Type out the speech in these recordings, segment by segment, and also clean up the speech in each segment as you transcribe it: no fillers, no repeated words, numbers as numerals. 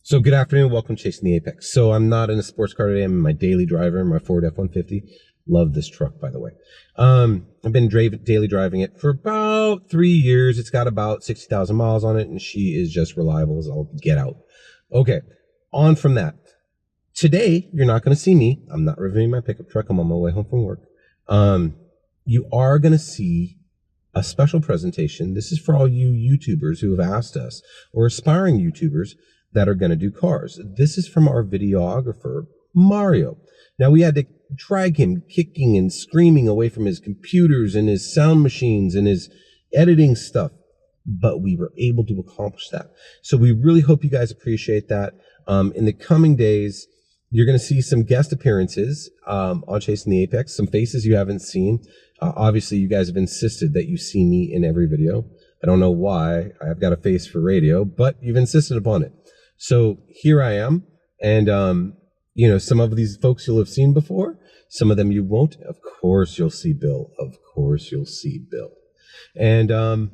So good afternoon, welcome to Chasing the Apex. So I'm not in a sports car today, I'm in my daily driver, my Ford F-150. Love this truck, by the way. I've been daily driving it for about 3 years. It's got about 60,000 miles on it, and she is just reliable as all get out. Okay, on from that. Today, you're not going to see me. I'm not reviewing my pickup truck. I'm on my way home from work. You are going to see a special presentation. This is for all you YouTubers who have asked us, or aspiring YouTubers that are going to do cars. This is from our videographer, Mario. Now, we had to drag him kicking and screaming away from his computers and his sound machines and his editing stuff, but we were able to accomplish that. So we really hope you guys appreciate that. In the coming days, you're going to see some guest appearances on Chasing the Apex, some faces you haven't seen. Obviously, you guys have insisted that you see me in every video. I don't know why. I've got a face for radio, but you've insisted upon it. So here I am. And, some of these folks you'll have seen before. Some of them you won't. Of course, you'll see Bill. Of course, you'll see Bill. And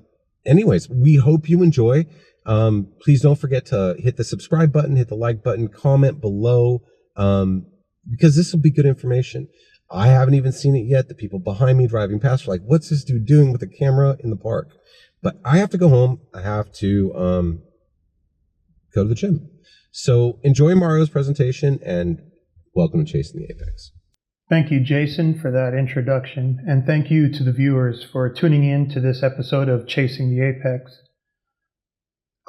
anyways, we hope you enjoy. Please don't forget to hit the subscribe button, hit the like button, comment below, because this will be good information. I haven't even seen it yet. The people behind me driving past are like, what's this dude doing with a camera in the park? But I have to go home. I have to go to the gym. So enjoy Mario's presentation and welcome to Chasing the Apex. Thank you, Jason, for that introduction. And thank you to the viewers for tuning in to this episode of Chasing the Apex.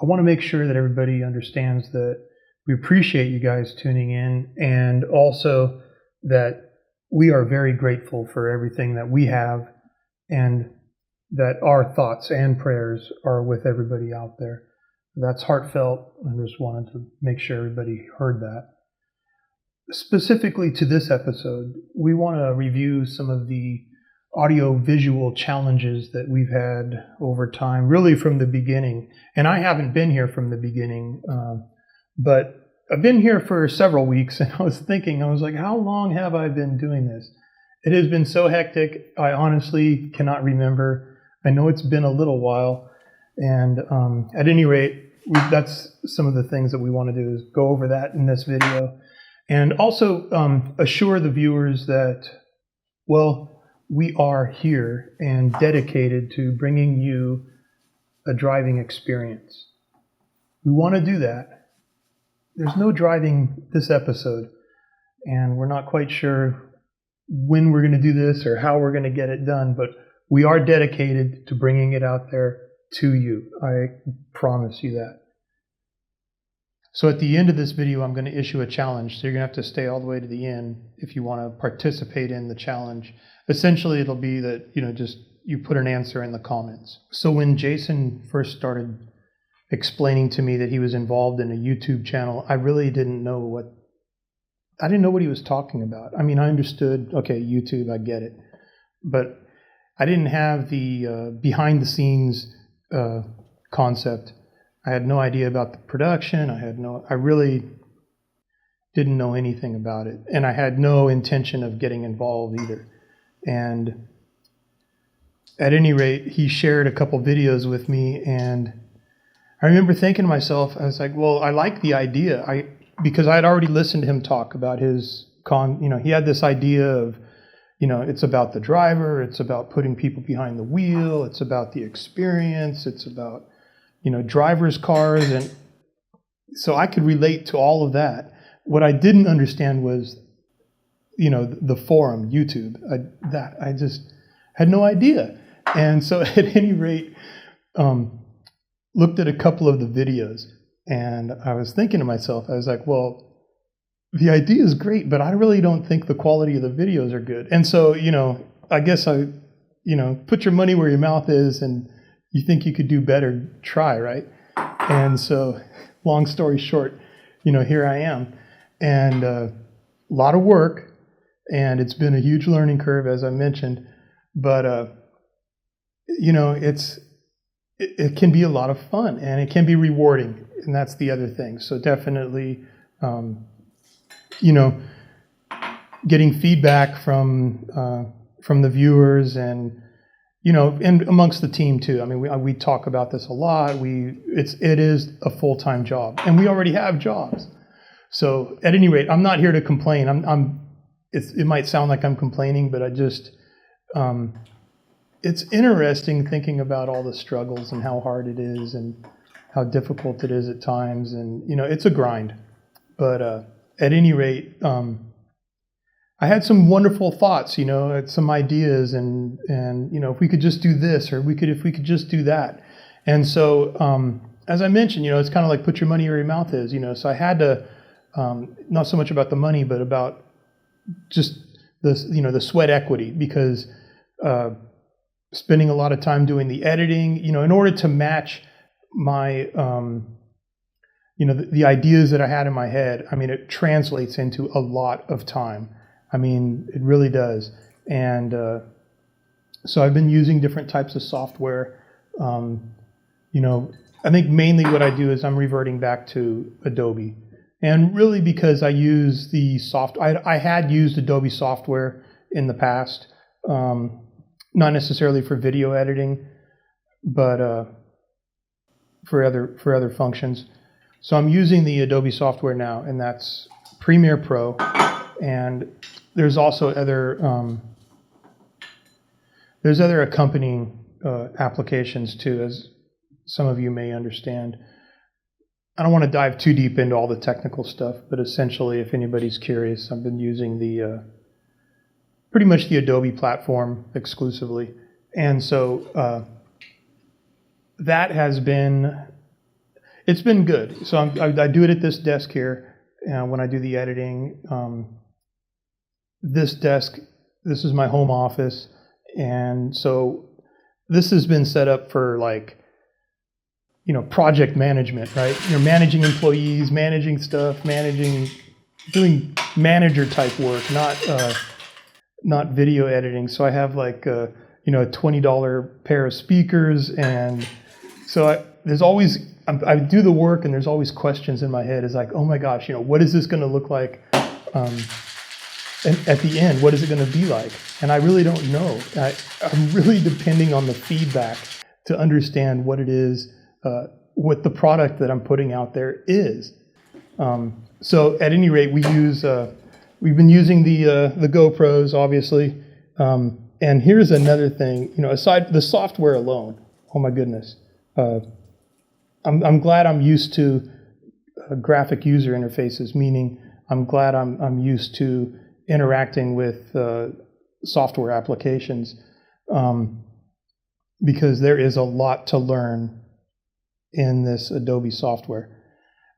I want to make sure that everybody understands that we appreciate you guys tuning in, and also that we are very grateful for everything that we have, and that our thoughts and prayers are with everybody out there. That's heartfelt. I just wanted to make sure everybody heard that. Specifically to this episode, we want to review some of the audio-visual challenges that we've had over time, really from the beginning. And I haven't been here from the beginning, but I've been here for several weeks, and I was like, how long have I been doing this? It has been so hectic, I honestly cannot remember. I know it's been a little while, and at any rate, that's some of the things that we want to do, is go over that in this video. And also assure the viewers that, well, we are here and dedicated to bringing you a driving experience. We want to do that. There's no driving this episode, and we're not quite sure when we're going to do this or how we're going to get it done, but we are dedicated to bringing it out there to you. I promise you that. So at the end of this video, I'm going to issue a challenge. So you're going to have to stay all the way to the end if you want to participate in the challenge. Essentially, it'll be that, just you put an answer in the comments. So when Jason first started explaining to me that he was involved in a YouTube channel, I really didn't know what he was talking about. I mean, I understood, okay, YouTube, I get it. But I didn't have the behind the scenes concept. I had no idea about the production. I really didn't know anything about it. And I had no intention of getting involved either. And at any rate, he shared a couple videos with me, and I remember thinking to myself, I was like, well, I like the idea. Because I had already listened to him talk about his he had this idea of, it's about the driver, it's about putting people behind the wheel, it's about the experience, it's about, driver's cars. And so I could relate to all of that. What I didn't understand was, the forum, YouTube. I just had no idea. And so at any rate, looked at a couple of the videos, and I was thinking to myself, I was like, well, the idea is great, but I really don't think the quality of the videos are good. And so, I guess put your money where your mouth is, and you think you could do better, try, right? And so, long story short, here I am. And a lot of work, and it's been a huge learning curve, as I mentioned, but, it can be a lot of fun, and it can be rewarding, and that's the other thing. So definitely, getting feedback from the viewers, and and amongst the team too. I mean, we talk about this a lot. It is a full-time job, and we already have jobs. So at any rate, I'm not here to complain. It might sound like I'm complaining, but it's interesting thinking about all the struggles and how hard it is and how difficult it is at times. And, it's a grind. But at any rate, I had some wonderful thoughts, some ideas and if we could just do this or if we could just do that. And so, as I mentioned, it's kind of like put your money where your mouth is, so I had to, not so much about the money, but about just the sweat equity, because spending a lot of time doing the editing, in order to match my, the ideas that I had in my head. I mean, it translates into a lot of time. I mean, it really does. And so I've been using different types of software. I think mainly what I do is I'm reverting back to Adobe. And really because I use the I had used Adobe software in the past, not necessarily for video editing, but for other functions. So I'm using the Adobe software now, and that's Premiere Pro. And there's also other accompanying applications too, as some of you may understand. I don't want to dive too deep into all the technical stuff, but essentially, if anybody's curious, I've been using pretty much the Adobe platform exclusively. And so that has it's been good. So I do it at this desk here when I do the editing. This desk, this is my home office. And so this has been set up for project management, right? You're managing employees, managing stuff, doing manager type work, not video editing. So I have a $20 pair of speakers, and so there's always I do the work, and there's always questions in my head. It's like, oh my gosh, what is this going to look like? And at the end, what is it going to be like? And I really don't know. I'm really depending on the feedback to understand what it is, what the product that I'm putting out there is. So at any rate, we've been using the GoPros, obviously. And here's another thing, aside the software alone, oh my goodness. I'm glad I'm used to graphic user interfaces, meaning I'm glad I'm used to interacting with software applications, because there is a lot to learn in this Adobe software.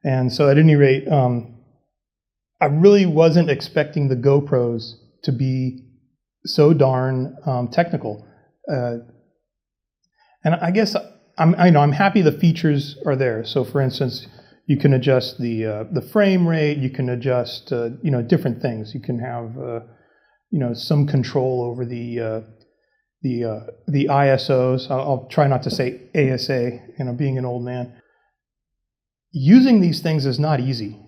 And so at any rate, I really wasn't expecting the GoPros to be so darn technical. And I guess I'm happy the features are there. So for instance, you can adjust the frame rate, you can adjust different things. You can have some control over the ISOs. I'll try not to say ASA, being an old man. Using these things is not easy.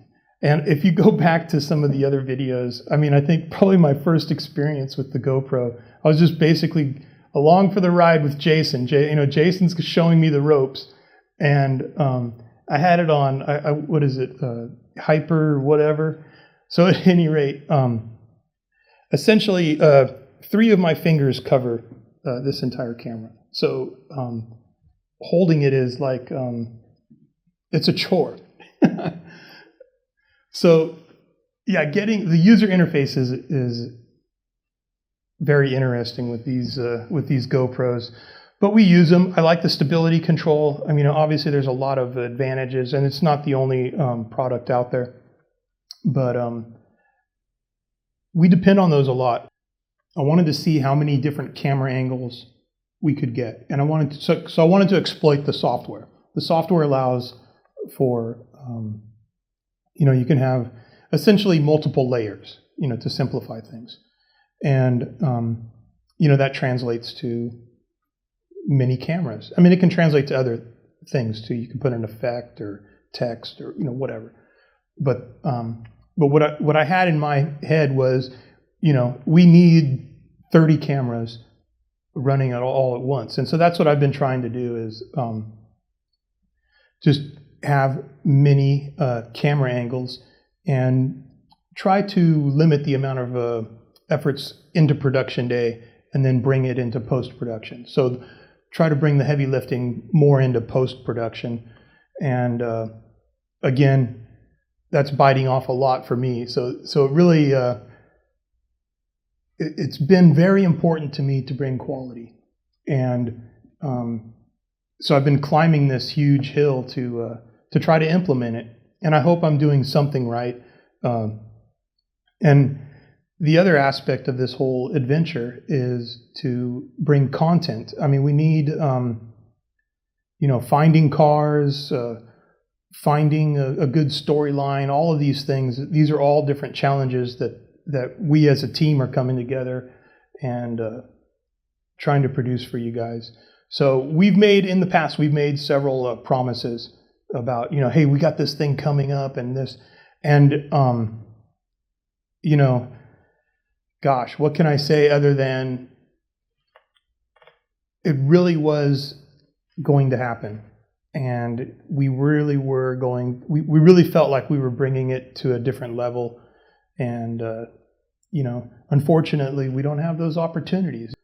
And if you go back to some of the other videos, I think probably my first experience with the GoPro, I was just basically along for the ride with Jason. Jason's showing me the ropes, and I had it on, what is it, hyper whatever. So at any rate, essentially 3 of my fingers cover this entire camera. So holding it is like, it's a chore. So yeah, getting the user interface is very interesting with these GoPros, but we use them. I like the stability control. Obviously there's a lot of advantages, and it's not the only product out there, but we depend on those a lot. I wanted to see how many different camera angles we could get, and I wanted to exploit the software. The software allows for you can have essentially multiple layers, to simplify things. And, that translates to many cameras. It can translate to other things too. You can put an effect or text or, whatever. But what I had in my head was, we need 30 cameras running it all at once. And so that's what I've been trying to do is just have many camera angles and try to limit the amount of efforts into production day and then bring it into post-production. So try to bring the heavy lifting more into post-production. And again, that's biting off a lot for me. So it really, it's been very important to me to bring quality. And so I've been climbing this huge hill to try to implement it. And I hope I'm doing something right. And the other aspect of this whole adventure is to bring content. I mean, we need, finding cars, finding a good storyline, all of these things. These are all different challenges that we as a team are coming together and trying to produce for you guys. So in the past, we've made several promises about, hey, we got this thing coming up and this, and, gosh, what can I say other than it really was going to happen. And we really were we really felt like we were bringing it to a different level. And, unfortunately, we don't have those opportunities.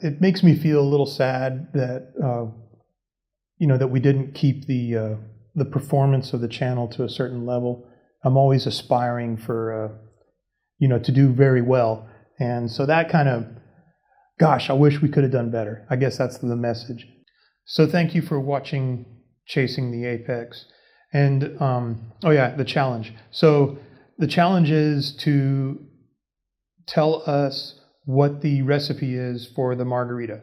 It makes me feel a little sad that, that we didn't keep the performance of the channel to a certain level. I'm always aspiring for, to do very well. And so that kind of, gosh, I wish we could have done better. I guess that's the message. So thank you for watching Chasing the Apex. And, the challenge. So the challenge is to tell us what the recipe is for the margarita.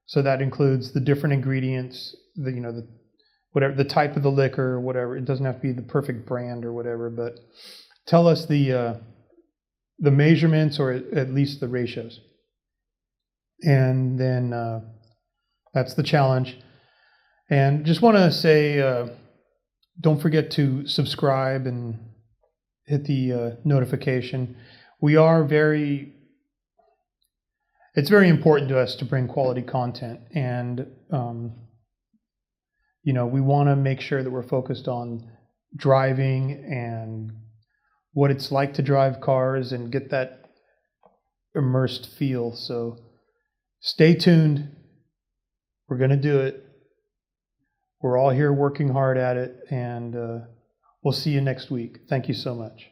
So that includes the different ingredients, whatever, the type of the liquor or whatever. It doesn't have to be the perfect brand or whatever, but tell us the measurements or at least the ratios. And then that's the challenge. And just want to say, don't forget to subscribe and hit the notification. It's very important to us to bring quality content. And, we want to make sure that we're focused on driving and what it's like to drive cars and get that immersed feel. So stay tuned. We're going to do it. We're all here working hard at it, and we'll see you next week. Thank you so much.